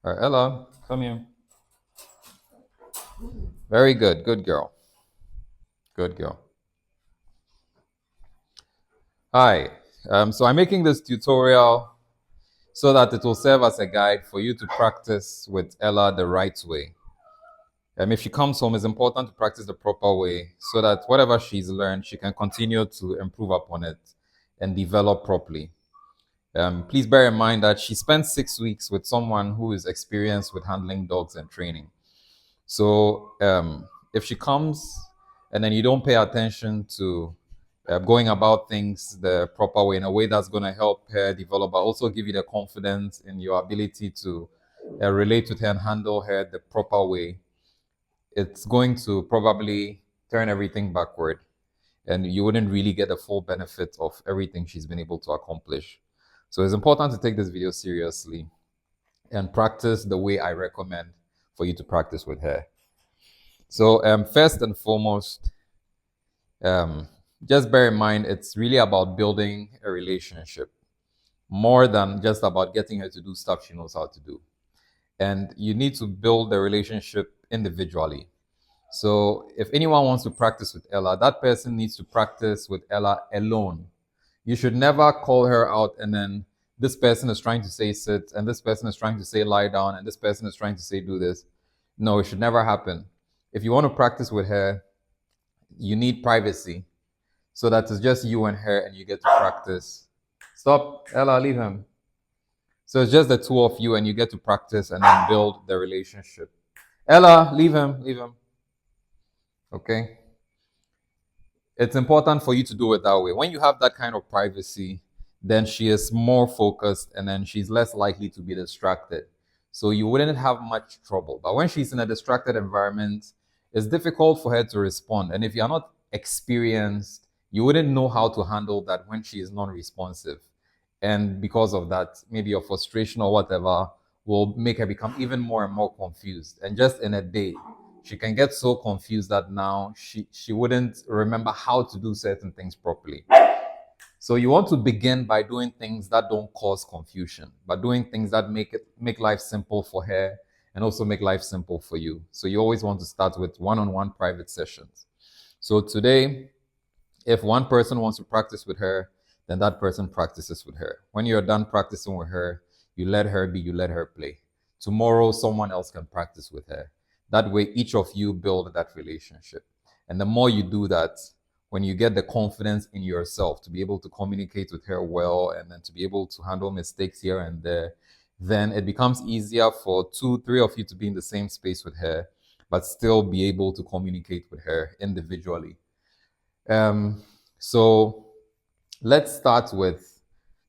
All right, Ella, come here. Very good. Good girl. Good girl. Hi. So I'm making this tutorial so that it will serve as a guide for you to practice with Ella the right way. If she comes home, it's important to practice the proper way so that whatever she's learned, she can continue to improve upon it and develop properly. Please bear in mind that she spent 6 weeks with someone who is experienced with handling dogs and training. So if she comes and then you don't pay attention to going about things the proper way, in a way that's going to help her develop, but also give you the confidence in your ability to relate with her and handle her the proper way, it's going to probably turn everything backward. And you wouldn't really get the full benefit of everything she's been able to accomplish. So it's important to take this video seriously and practice the way I recommend for you to practice with her. So first and foremost, just bear in mind it's really about building a relationship more than just about getting her to do stuff she knows how to do. And you need to build the relationship individually. So if anyone wants to practice with Ella, that person needs to practice with Ella alone. You should never call her out and then this person is trying to say sit and this person is trying to say lie down and this person is trying to say do this. No, it should never happen. If you want to practice with her, you need privacy so that it's just you and her and you get to practice. Stop, Ella, leave him. So it's just the two of you and you get to practice and then build the relationship. Ella, leave him, leave him. Okay? It's important for you to do it that way. When you have that kind of privacy, then she is more focused and then she's less likely to be distracted. So you wouldn't have much trouble. But when she's in a distracted environment, it's difficult for her to respond. And if you're not experienced, you wouldn't know how to handle that when she is non-responsive. And because of that, maybe your frustration or whatever will make her become even more and more confused. And just in a day, she can get so confused that now she wouldn't remember how to do certain things properly. So you want to begin by doing things that don't cause confusion, but doing things that make life simple for her and also make life simple for you. So you always want to start with one-on-one private sessions. So today, if one person wants to practice with her, then that person practices with her. When you're done practicing with her, you let her be, you let her play. Tomorrow, someone else can practice with her. That way, each of you build that relationship. And the more you do that, when you get the confidence in yourself to be able to communicate with her well and then to be able to handle mistakes here and there, then it becomes easier for 2, 3 of you to be in the same space with her, but still be able to communicate with her individually. So let's start with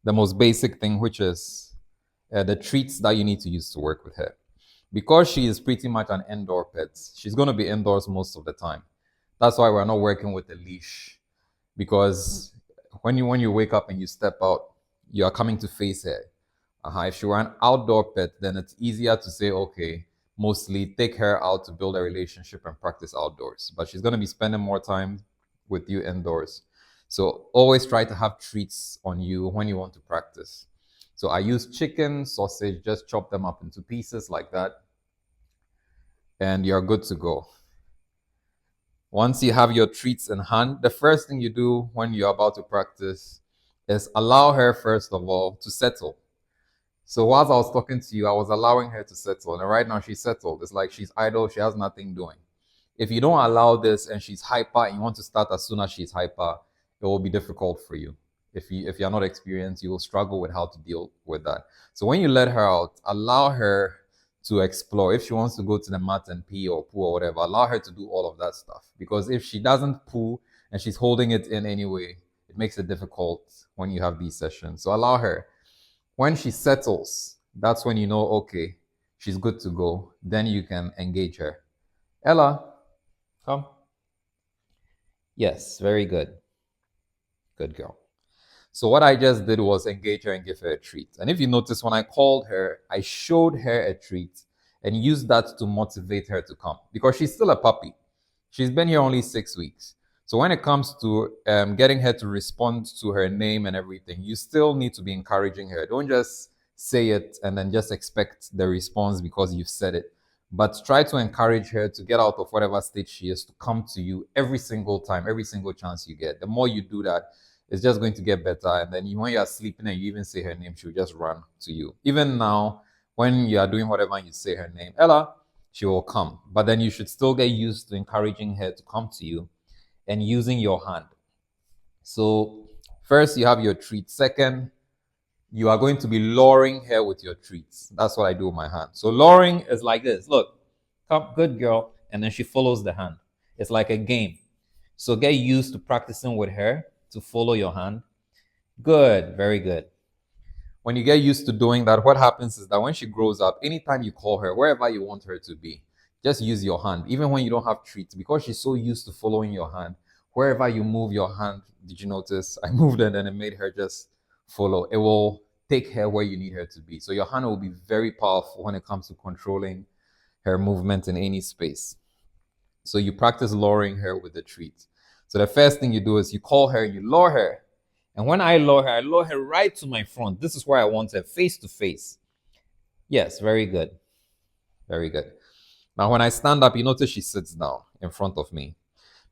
the most basic thing, which is the treats that you need to use to work with her. Because she is pretty much an indoor pet, she's going to be indoors most of the time. That's why we're not working with a leash. Because when you wake up and you step out, you are coming to face her. If she were an outdoor pet, then it's easier to say, okay, mostly take her out to build a relationship and practice outdoors. But she's going to be spending more time with you indoors. So always try to have treats on you when you want to practice. So I use chicken, sausage, just chop them up into pieces like that. And you're good to go. Once you have your treats in hand, the first thing you do when you're about to practice is allow her, first of all, to settle. So whilst I was talking to you, I was allowing her to settle. And right now she's settled. It's like she's idle, she has nothing doing. If you don't allow this and she's hyper and you want to start as soon as she's hyper, it will be difficult for you. If you're not experienced, you will struggle with how to deal with that. So when you let her out, allow her to explore. If she wants to go to the mat and pee or poo or whatever, allow her to do all of that stuff. Because if she doesn't poo and she's holding it in anyway, it makes it difficult when you have these sessions. So allow her. When she settles, that's when you know, okay, she's good to go. Then you can engage her. Ella, come. Yes, very good. Good girl. So what I just did was engage her and give her a treat. And if you notice, when I called her, I showed her a treat and used that to motivate her to come because she's still a puppy. She's been here only 6 weeks. So when it comes to getting her to respond to her name and everything, you still need to be encouraging her. Don't just say it and then just expect the response because you've said it. But try to encourage her to get out of whatever state she is to come to you every single time, every single chance you get. The more you do that, it's just going to get better. And then when you are sleeping and you even say her name, she'll just run to you. Even now, when you are doing whatever and you say her name, Ella, she will come. But then you should still get used to encouraging her to come to you and using your hand. So, first, you have your treat. Second, you are going to be luring her with your treats. That's what I do with my hand. So, luring is like this. Look, come, good girl. And then she follows the hand. It's like a game. So, get used to practicing with her to follow your hand. Good, very good. When you get used to doing that, what happens is that when she grows up, anytime you call her, wherever you want her to be, just use your hand. Even when you don't have treats, because she's so used to following your hand, wherever you move your hand, did you notice? I moved it and it made her just follow. It will take her where you need her to be. So your hand will be very powerful when it comes to controlling her movement in any space. So you practice luring her with the treat. So the first thing you do is you call her, you lure her. And when I lure her right to my front. This is where I want her, face to face. Yes, very good. Very good. Now, when I stand up, you notice she sits down in front of me.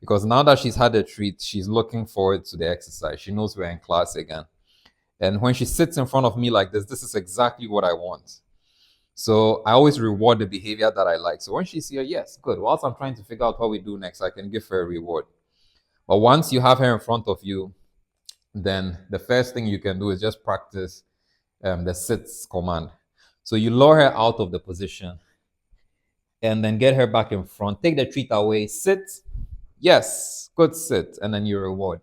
Because now that she's had a treat, she's looking forward to the exercise. She knows we're in class again. And when she sits in front of me like this is exactly what I want. So I always reward the behavior that I like. So when she's here, yes, good. Whilst I'm trying to figure out what we do next, I can give her a reward. But once you have her in front of you, then the first thing you can do is just practice the sits command. So you lure her out of the position and then get her back in front. Take the treat away. Sit. Yes, good sit. And then you reward.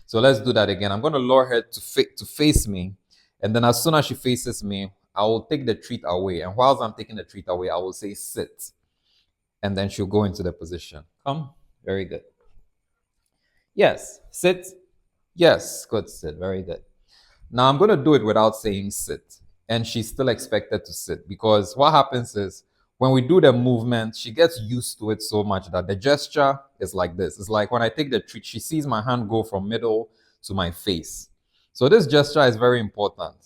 So let's do that again. I'm going to lure her to face me. And then as soon as she faces me, I will take the treat away. And whilst I'm taking the treat away, I will say sit. And then she'll go into the position. Come. Very good. Yes, sit. Yes, good, sit. Very good. Now I'm going to do it without saying sit. And she's still expected to sit because what happens is when we do the movement, she gets used to it so much that the gesture is like this. It's like when I take the treat, she sees my hand go from middle to my face. So this gesture is very important.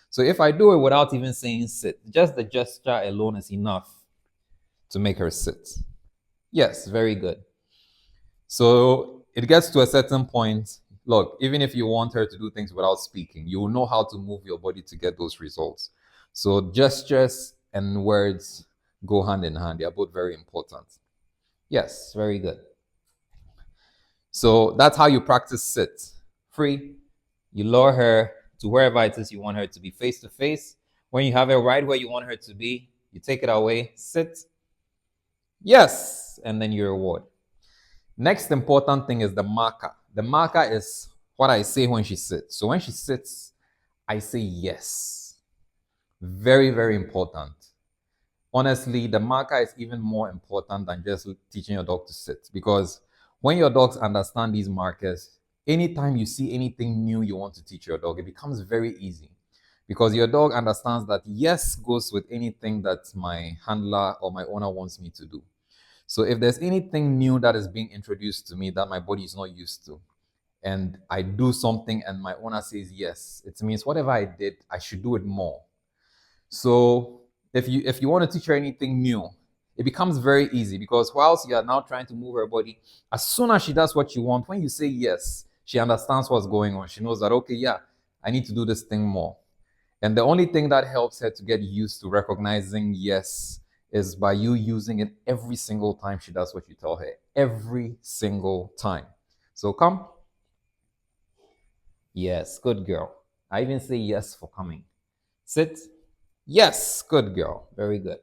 So if I do it without even saying sit, just the gesture alone is enough to make her sit. Yes, very good. So it gets to a certain point. Look, even if you want her to do things without speaking, you will know how to move your body to get those results. So gestures and words go hand in hand. They are both very important. Yes, very good. So that's how you practice sit. Free. You lure her to wherever it is you want her to be, face to face. When you have her right where you want her to be, you take it away, sit. Yes, and then you reward. Next important thing is the marker. The marker is what I say when she sits. So when she sits, I say yes. Very, very important. Honestly, the marker is even more important than just teaching your dog to sit, because when your dogs understand these markers, anytime you see anything new you want to teach your dog, it becomes very easy because your dog understands that yes goes with anything that my handler or my owner wants me to do. So if there's anything new that is being introduced to me that my body is not used to, and I do something and my owner says yes, it means whatever I did, I should do it more. So if you want to teach her anything new, it becomes very easy because whilst you are now trying to move her body, as soon as she does what you want, when you say yes, she understands what's going on. She knows that, okay, yeah, I need to do this thing more. And the only thing that helps her to get used to recognizing yes is by you using it every single time she does what you tell her. Every single time. So come. Yes, good girl. I even say yes for coming. Sit. Yes, good girl. Very good.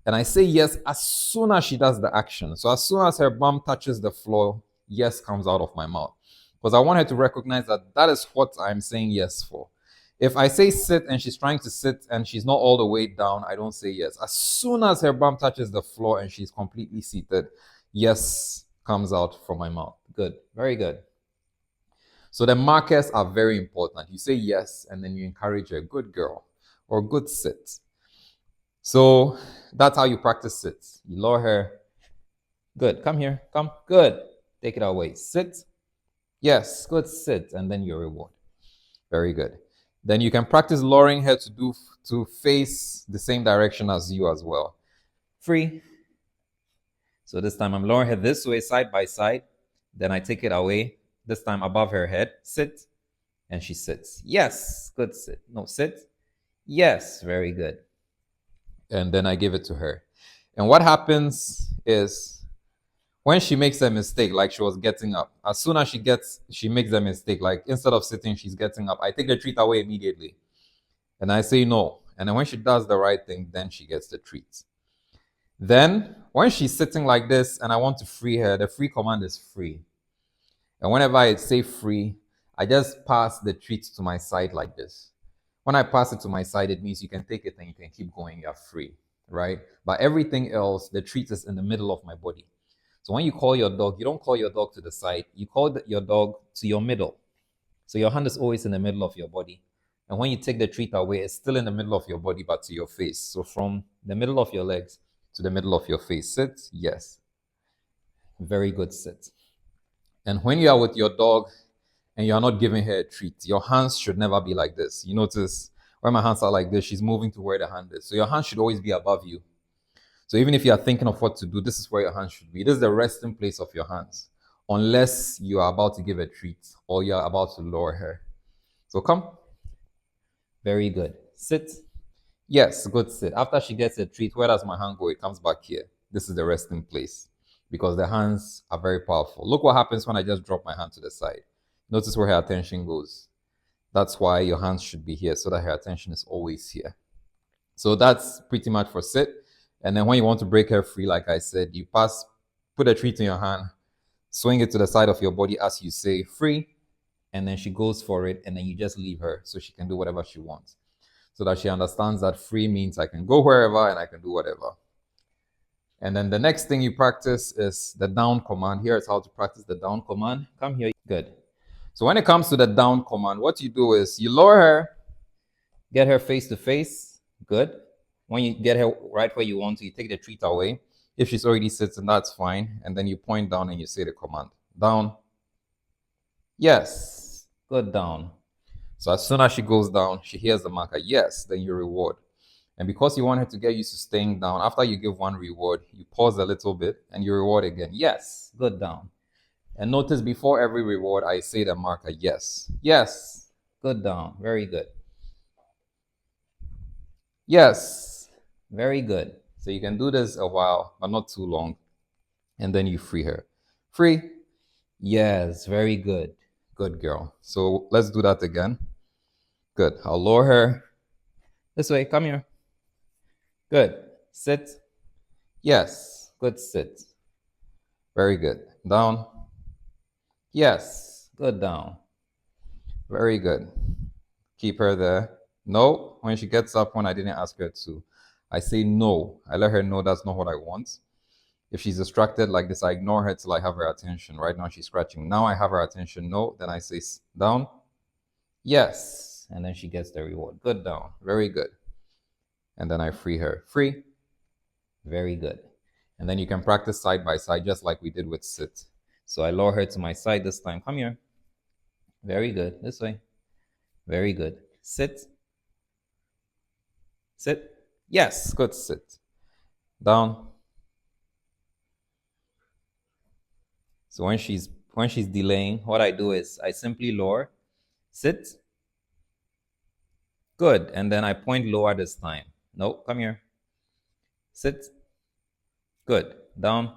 And I say yes as soon as she does the action. So as soon as her bum touches the floor, yes comes out of my mouth. Because I want her to recognize that that is what I'm saying yes for. If I say sit and she's trying to sit and she's not all the way down, I don't say yes. As soon as her bum touches the floor and she's completely seated, yes comes out from my mouth. Good. Very good. So the markers are very important. You say yes and then you encourage her, good girl or good sit. So that's how you practice sit. You lure her. Good. Come here. Come. Good. Take it away. Sit. Yes. Good. Sit. And then your reward. Very good. Then you can practice lowering her to face the same direction as you as well. Free. So this time I'm lowering her this way, side by side. Then I take it away, this time above her head. Sit. And she sits. Yes. Good. Sit. No, sit. Yes. Very good. And then I give it to her. And what happens is when she makes a mistake, like she was getting up, as soon as she makes a mistake, like instead of sitting, she's getting up, I take the treat away immediately. And I say no. And then when she does the right thing, then she gets the treat. Then when she's sitting like this and I want to free her, the free command is free. And whenever I say free, I just pass the treat to my side like this. When I pass it to my side, it means you can take it and you can keep going, you're free, right? But everything else, the treat is in the middle of my body. So when you call your dog, you don't call your dog to the side, you call your dog to your middle. So your hand is always in the middle of your body. And when you take the treat away, it's still in the middle of your body, but to your face. So from the middle of your legs to the middle of your face. Sit, yes. Very good, sit. And when you are with your dog and you are not giving her a treat, your hands should never be like this. You notice where my hands are like this, she's moving to where the hand is. So your hand should always be above you. So even if you are thinking of what to do, this is where your hand should be. This is the resting place of your hands, unless you are about to give a treat or you are about to lower her. So come. Very good. Sit. Yes, good sit. After she gets a treat, where does my hand go? It comes back here. This is the resting place because the hands are very powerful. Look what happens when I just drop my hand to the side. Notice where her attention goes. That's why your hands should be here so that her attention is always here. So that's pretty much for sit. And then when you want to break her free, like I said, you put a treat in your hand, swing it to the side of your body as you say free, and then she goes for it, and then you just leave her so she can do whatever she wants. So that she understands that free means I can go wherever and I can do whatever. And then the next thing you practice is the down command. Here is how to practice the down command. Come here. Good. So when it comes to the down command, what you do is you lower her, get her face to face. Good. When you get her right where you want to, you take the treat away. If she's already sitting, that's fine. And then you point down and you say the command. Down. Yes. Good, down. So as soon as she goes down, she hears the marker. Yes. Then you reward. And because you want her to get used to staying down, after you give one reward, you pause a little bit and you reward again. Yes. Good, down. And notice before every reward, I say the marker. Yes. Yes. Good, down. Very good. Yes. Very good. So you can do this a while, but not too long. And then you free her. Free. Yes. Very good. Good girl. So let's do that again. Good. I'll lower her. This way. Come here. Good. Sit. Yes. Good sit. Very good. Down. Yes. Good, down. Very good. Keep her there. No. When she gets up, when I didn't ask her to, I say no. I let her know that's not what I want. If she's distracted like this, I ignore her till I have her attention. Right now she's scratching. Now I have her attention. No. Then I say down. Yes. And then she gets the reward. Good, down. Very good. And then I free her. Free. Very good. And then you can practice side by side just like we did with sit. So I lower her to my side this time. Come here. Very good. This way. Very good. Sit. Sit. Yes. Good. Sit. Down. So when she's delaying, what I do is I simply lower. Sit. Good. And then I point lower this time. No, come here. Sit. Good. Down.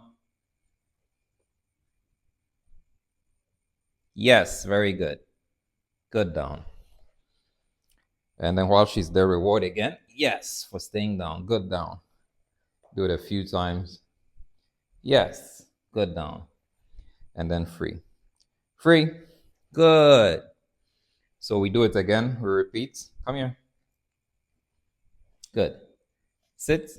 Yes, very good. Good, down. And then while she's there, reward again. Yes, for staying down. Good, down. Do it a few times. Yes, good, down. And then free. Free. Good. So we do it again. We repeat. Come here. Good. Sit.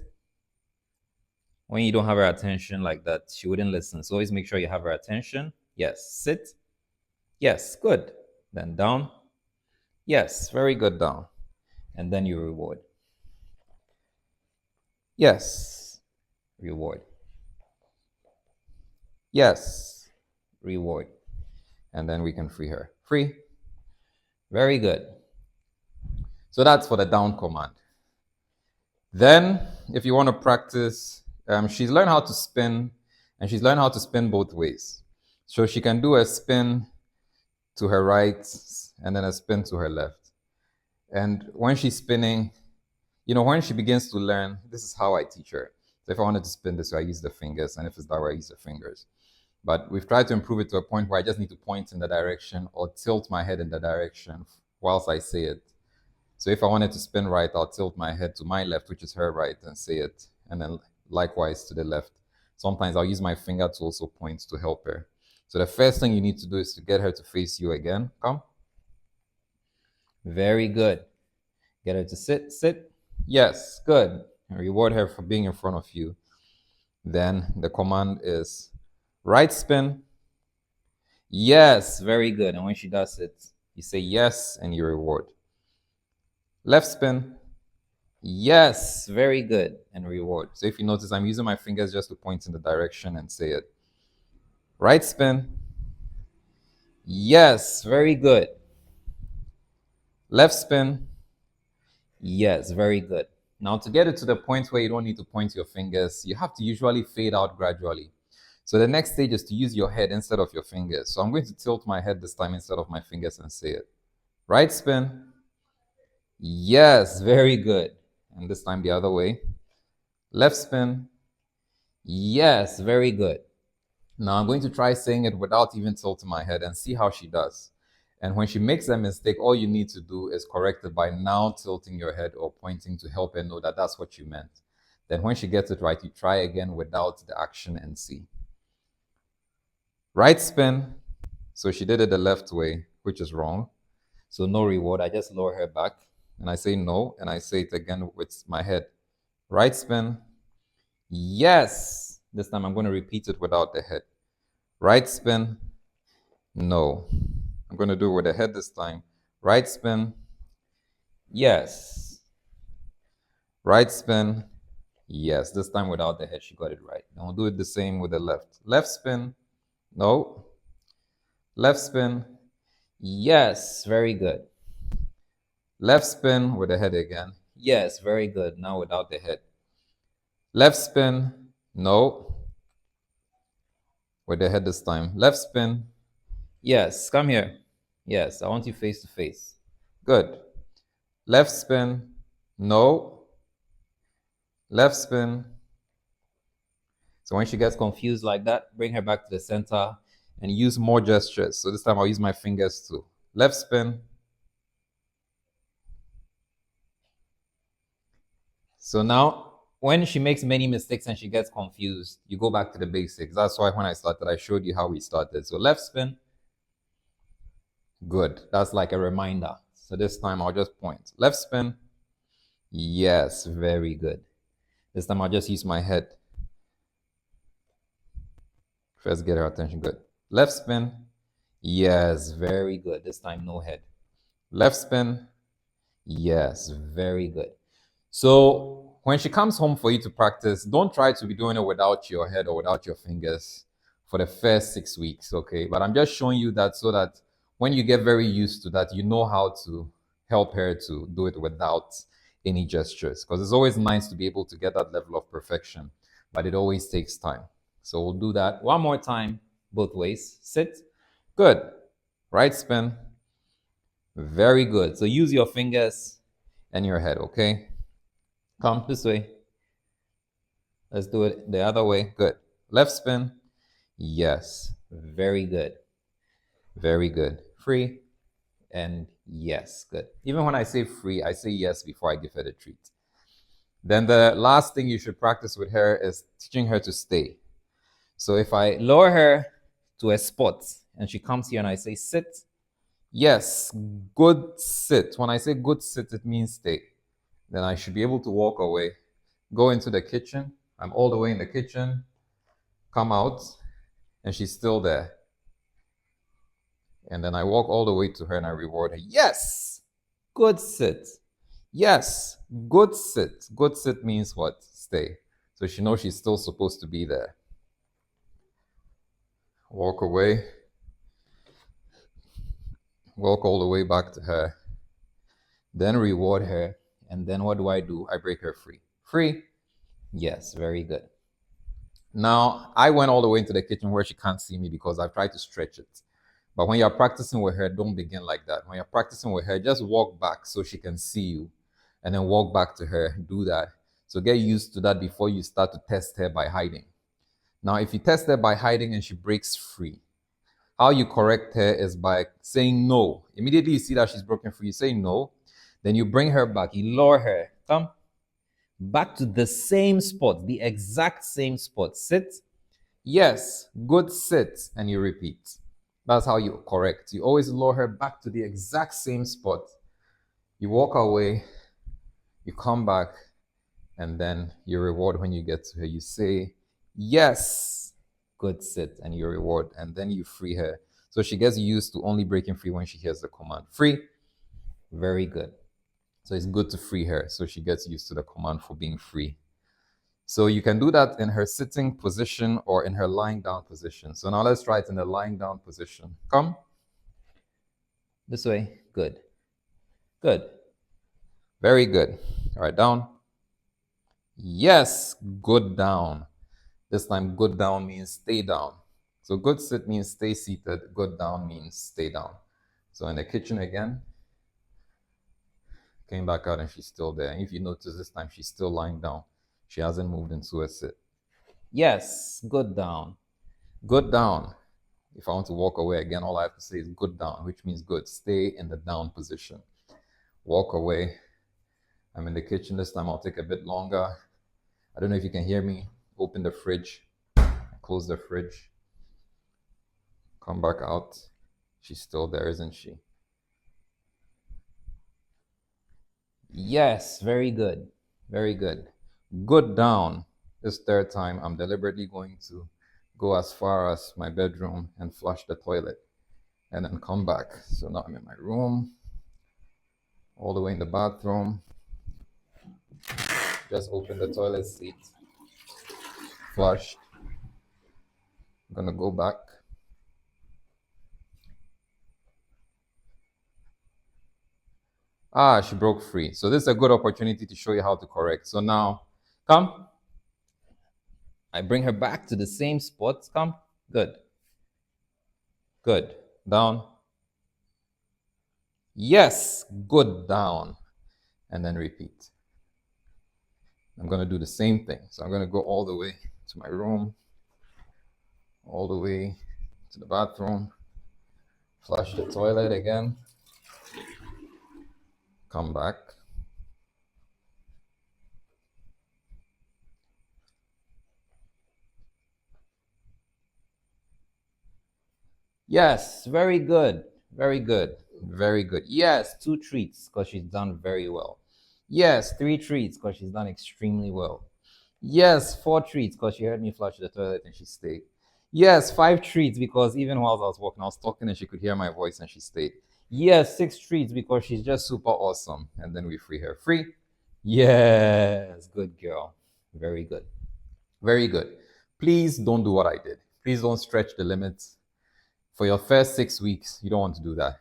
When you don't have her attention like that, she wouldn't listen. So always make sure you have her attention. Yes. Sit. Yes. Good. Then down. Yes. Very good, down. And then you reward. Yes. Reward. Yes. Reward. And then we can free her. Free. Very good. So that's for the down command. Then, if you want to practice, she's learned how to spin, and she's learned how to spin both ways. So she can do a spin to her right and then a spin to her left. And when she's spinning, when she begins to learn, this is how I teach her. So if I wanted to spin this way, I use the fingers, and if it's that way, I use the fingers. But we've tried to improve it to a point where I just need to point in the direction or tilt my head in the direction whilst I say it. So if I wanted to spin right, I'll tilt my head to my left, which is her right, and say it. And then likewise to the left. Sometimes I'll use my finger to also point to help her. So the first thing you need to do is to get her to face you again. Come. Very good. Get her to sit, sit. Yes, good. And reward her for being in front of you. Then the command is right spin. Yes, very good. And when she does it, you say yes and you reward. Left spin. Yes, very good. And reward. So if you notice, I'm using my fingers just to point in the direction and say it. Right spin. Yes, very good. Left spin. Yes, very good. Now, to get it to the point where you don't need to point your fingers, you have to usually fade out gradually. So the next stage is to use your head instead of your fingers. So I'm going to tilt my head this time instead of my fingers and say it. Right spin. Yes, very good. And this time the other way. Left spin. Yes, very good. Now I'm going to try saying it without even tilting my head and see how she does. And when she makes a mistake, all you need to do is correct it by now tilting your head or pointing to help her know that that's what you meant. Then when she gets it right, you try again without the action and see. Right spin. So she did it the left way, which is wrong. So no reward. I just lower her back and I say no, and I say it again with my head. Right spin. Yes. This time I'm going to repeat it without the head. Right spin. No. I'm going to do it with the head this time. Right spin. Yes. Right spin. Yes. This time without the head, she got it right. Now we'll do it the same with the left. Left spin. No. Left spin. Yes. Very good. Left spin with the head again. Yes. Very good. Now without the head. Left spin. No. With the head this time. Left spin. Yes. Come here. Yes. I want you face to face. Good. Left spin. No. Left spin. So when she gets confused like that, bring her back to the center and use more gestures. So this time I'll use my fingers too. Left spin. So now when she makes many mistakes and she gets confused, you go back to the basics. That's why when I started, I showed you how we started. So left spin. Good. That's like a reminder. So this time I'll just point. Left spin. Yes, very good. This time I'll just use my head. First get her attention. Good. Left spin. Yes, very good. This time no head. Left spin. Yes, very good. So when she comes home for you to practice, don't try to be doing it without your head or without your fingers for the first 6 weeks, okay? But I'm just showing you that so that when you get very used to that, you know how to help her to do it without any gestures. Because it's always nice to be able to get that level of perfection, but it always takes time. So we'll do that one more time, both ways. Sit. Good. Right spin. Very good. So use your fingers and your head, okay? Come this way. Let's do it the other way. Good. Left spin. Yes. Very good. Very good. Free. And yes. Good. Even when I say free, I say yes before I give her the treat. Then the last thing you should practice with her is teaching her to stay. So if I lower her to a spot and she comes here and I say sit, yes, good sit. When I say good sit, it means stay. Then I should be able to walk away, go into the kitchen. I'm all the way in the kitchen, come out, and she's still there. And then I walk all the way to her and I reward her. Yes, good sit. Yes, good sit. Good sit means what? Stay. So she knows she's still supposed to be there. Walk away. Walk all the way back to her. then reward her, and then what do? I break her free. Free? Yes, very good. Now, I went all the way into the kitchen where she can't see me because I've tried to stretch it. But when you're practicing with her, don't begin like that. When you're practicing with her, just walk back so she can see you and then walk back to her. Do that. So get used to that before you start to test her by hiding. Now, if you test her by hiding and she breaks free, how you correct her is by saying no. Immediately you see that she's broken free, you say no. Then you bring her back, you lure her. Come back to the same spot, the exact same spot. Sit. Yes, good sit. And you repeat. That's how you correct. You always lure her back to the exact same spot. You walk away, you come back, and then you reward when you get to her. You say, yes, good sit, and you reward, and then you free her. So she gets used to only breaking free when she hears the command. Free, very good. So it's good to free her. So she gets used to the command for being free. So you can do that in her sitting position or in her lying down position. So now let's try it in the lying down position. Come. This way. Good. Good. Very good. All right, down. Yes, good down. This time, good down means stay down. So good sit means stay seated. Good down means stay down. So in the kitchen again. Came back out and she's still there. And if you notice this time, she's still lying down. She hasn't moved into a sit. Yes, good down. Good down. If I want to walk away again, all I have to say is good down, which means good. Stay in the down position. Walk away. I'm in the kitchen this time. I'll take a bit longer. I don't know if you can hear me. Open the fridge. Close the fridge. Come back out. She's still there, isn't she? Yes, very good. Very good. Good down. This third time, I'm deliberately going to go as far as my bedroom and flush the toilet and then come back. So now I'm in my room, all the way in the bathroom. Just open the toilet seat, flushed. I'm gonna go back. Ah, she broke free. So this is a good opportunity to show you how to correct. So now, come. I bring her back to the same spot. Come. Good. Good. Down. Yes. Good. Down. And then repeat. I'm going to do the same thing. So I'm going to go all the way to my room, all the way to the bathroom, flush the toilet again, come back. Yes, very good. Very good. Very good. Yes, 2 treats because she's done very well. Yes, 3 treats because she's done extremely well. Yes, 4 treats because she heard me flush the toilet and she stayed. Yes, 5 treats because even while I was walking, I was talking and she could hear my voice and she stayed. Yes, 6 treats because she's just super awesome. And then we free her. Free? Yes, good girl. Very good. Very good. Please don't do what I did. Please don't stretch the limits. For your first 6 weeks, you don't want to do that.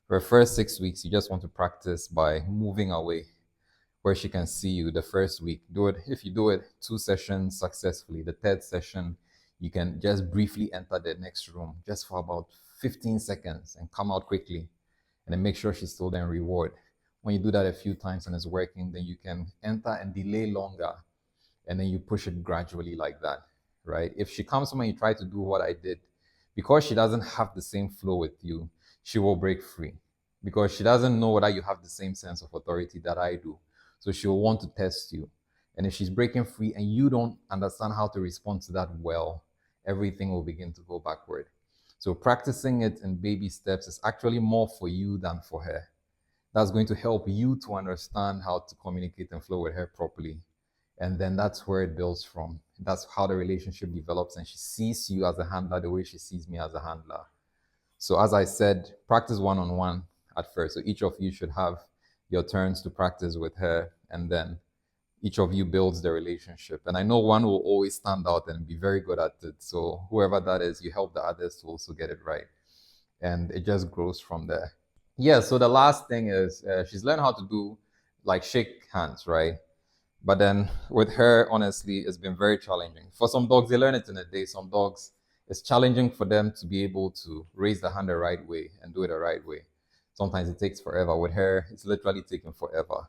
For the first 6 weeks, you just want to practice by moving away where she can see you the first week. Do it. If you do it 2 sessions successfully, the third session, you can just briefly enter the next room just for about 15 seconds and come out quickly and then make sure she's still there and reward. When you do that a few times and it's working, then you can enter and delay longer and then you push it gradually like that, right? If she comes home and you try to do what I did, because she doesn't have the same flow with you, she will break free because she doesn't know whether you have the same sense of authority that I do. So she will want to test you. And if she's breaking free and you don't understand how to respond to that well, everything will begin to go backward. So practicing it in baby steps is actually more for you than for her. That's going to help you to understand how to communicate and flow with her properly. And then that's where it builds from. That's how the relationship develops, and she sees you as a handler the way she sees me as a handler. So as I said, practice one-on-one at first. So each of you should have your turns to practice with her, and then each of you builds the relationship. And I know one will always stand out and be very good at it. So whoever that is, you help the others to also get it right. And it just grows from there. Yeah, so the last thing is she's learned how to do like shake hands, right? But then with her, honestly, it's been very challenging. For some dogs, they learn it in a day. Some dogs, it's challenging for them to be able to raise the hand the right way and do it the right way. Sometimes it takes forever. With her, it's literally taken forever.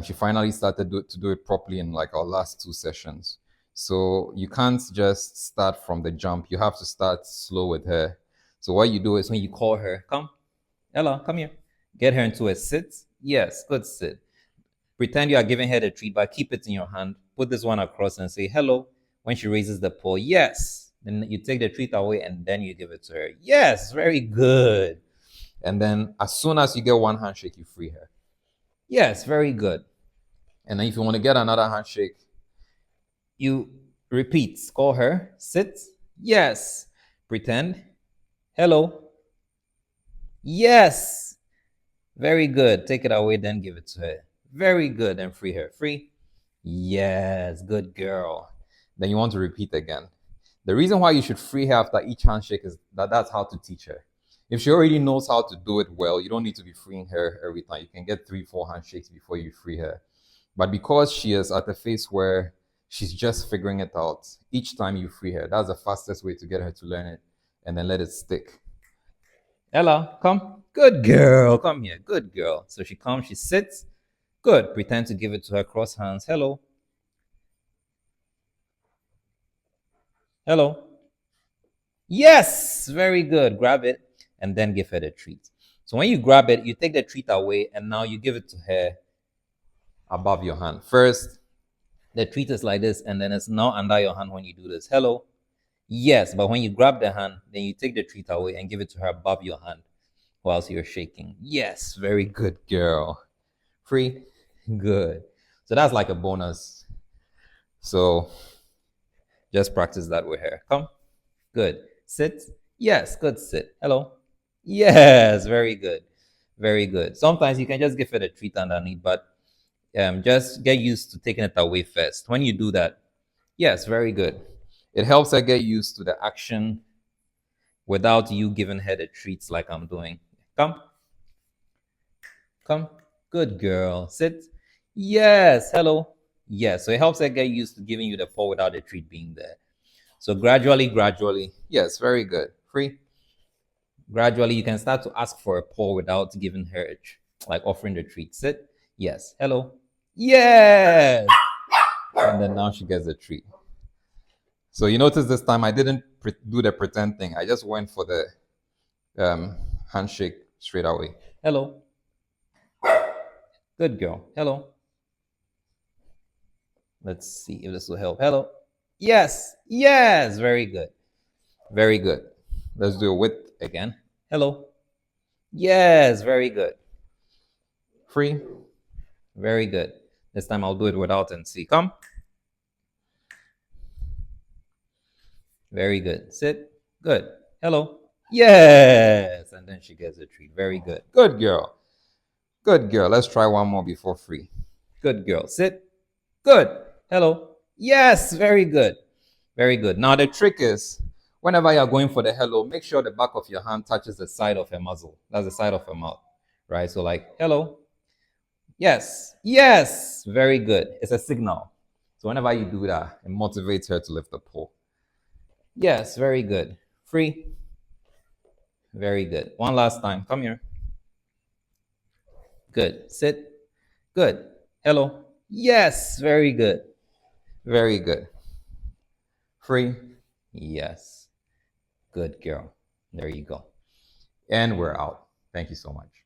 She finally started to do it properly in like our last two sessions. So you can't just start from the jump. You have to start slow with her. So what you do is when you call her, come, Ella, come here. Get her into a sit. Yes, good sit. Pretend you are giving her the treat, but keep it in your hand. Put this one across and say hello. When she raises the paw, yes. Then you take the treat away and then you give it to her. Yes, very good. And then as soon as you get one handshake, you free her. Yes, very good. And then if you want to get another handshake, you repeat. Call her, sit. Yes. Pretend. Hello. Yes. Very good. Take it away, then give it to her. Very good. And free her. Free. Yes. Good girl. Then you want to repeat again. The reason why you should free her after each handshake is that that's how to teach her. If she already knows how to do it well, you don't need to be freeing her every time. You can get 3, 4 handshakes before you free her. But because she is at a phase where she's just figuring it out, each time you free her, that's the fastest way to get her to learn it and then let it stick. Ella, come. Good girl. Come here. Good girl. So she comes, she sits. Good. Pretend to give it to her. Cross hands. Hello. Hello. Yes. Very good. Grab it and then give her the treat. So when you grab it, you take the treat away and now you give it to her above your hand. First, the treat is like this and then it's now under your hand when you do this. Hello. Yes. But when you grab the hand, then you take the treat away and give it to her above your hand whilst you're shaking. Yes. Very good girl. Free. Good. So that's like a bonus. So just practice that with her. Come. Good. Sit. Yes. Good. Sit. Hello. Yes. Very good. Very good. Sometimes you can just give it a treat underneath, but just get used to taking it away first. When you do that, yes, very good. It helps her get used to the action without you giving her the treats like I'm doing. Come. Come. Good girl. Sit. Yes. Hello. Yes. So it helps her get used to giving you the paw without the treat being there. So gradually, gradually. Yes, very good. Free. Gradually, you can start to ask for a paw without giving her like offering the treat. Sit. Yes. Hello. Yes. And then now she gets a treat. So you notice this time I didn't do the pretend thing. I just went for the handshake straight away. Hello. Good girl. Hello. Let's see if this will help. Hello. Yes. Yes. Very good. Very good. Let's do it with again. Hello. Yes. Very good. Free. Very good. This time I'll do it without and see. Come. Very good. Sit. Good. Hello. Yes. And then she gets a treat. Very good. Good girl. Good girl. Let's try one more before free. Good girl. Sit. Good. Hello. Yes. Very good. Very good. Now the trick is whenever you're going for the hello, make sure the back of your hand touches the side of her muzzle. That's the side of her mouth. Right? So like hello. Yes. Yes. Very good. It's a signal. So whenever you do that, it motivates her to lift the paw. Yes, very good. Free. Very good. One last time. Come here. Good. Sit. Good. Hello. Yes, very good. Very good. Free. Yes. Good girl. There you go. And we're out. Thank you so much.